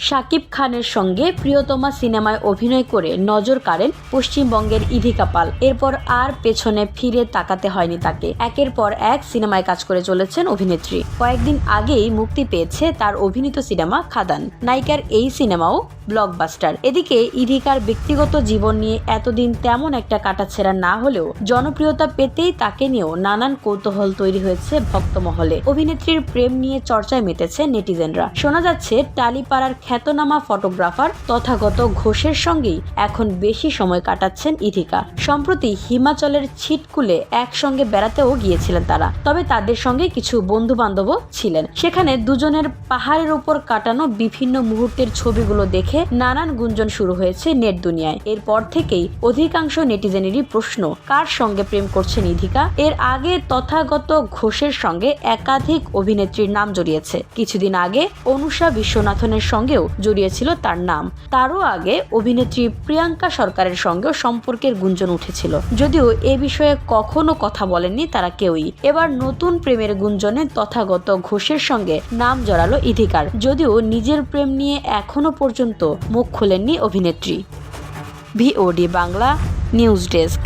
শাকিব খানের সঙ্গে প্রিয়তমা সিনেমায় অভিনয় করে নজর কাড়েন পশ্চিমবঙ্গের ইধিকা পাল। এরপর আর পেছনে ফিরে তাকাতে হয়নি তাকে। একের পর এক সিনেমায় কাজ করে চলেছেন অভিনেত্রী। কয়েকদিন আগেই মুক্তি পেয়েছে তার অভিনীত সিনেমা খাদান। নায়িকার এই সিনেমাও ব্লকবাস্টার। এদিকে ইধিকার ব্যক্তিগত জীবন নিয়ে এতদিন তেমন একটা কাটাছেঁড়া না হলেও জনপ্রিয়তা পেতেই তাকে নিয়েও নানান কৌতূহল তৈরি হয়েছে ভক্তমহলে। অভিনেত্রীর প্রেম নিয়ে চর্চায় মেতেছে নেটিজেনরা। শোনা যাচ্ছে টালিপাড়ার খ্যাতনামা ফটোগ্রাফার তথাগত ঘোষের সঙ্গেই এখন বেশি সময় কাটাচ্ছেন ইধিকা। সম্প্রতি হিমাচলের ছিটকুলে একসঙ্গে বেড়াতেও গিয়েছিলেন তারা। তবে তাদের সঙ্গে কিছু বন্ধু বান্ধবও ছিলেন। সেখানে দুজনের পাহাড়ের উপর কাটানো বিভিন্ন মুহূর্তের ছবিগুলো দেখে নানান গুঞ্জন শুরু হয়েছে নেট দুনিয়ায়। এরপর থেকেই অধিকাংশ নেটিজেনেরই প্রশ্ন, কার সঙ্গে প্রেম করছেন ইধিকা। এর আগে তথাগত ঘোষের সঙ্গে একাধিক অভিনেত্রীর নাম জড়িয়েছে। কিছুদিন আগে অনুষা বিশ্বনাথনের সঙ্গেও জড়িয়েছিল তার নাম। তারও আগে অভিনেত্রী প্রিয়াঙ্কা সরকারের সঙ্গেও সম্পর্কের গুঞ্জন উঠেছিল, যদিও এ বিষয়ে কখনো কথা বলেননি তারা কেউই। এবার নতুন প্রেমের গুঞ্জনে তথাগত ঘোষের সঙ্গে নাম জড়ালো ইধিকার, যদিও নিজের প্রেম নিয়ে এখনো পর্যন্ত মুখ খোলেননি অভিনেত্রী। VOD Bangla news desk.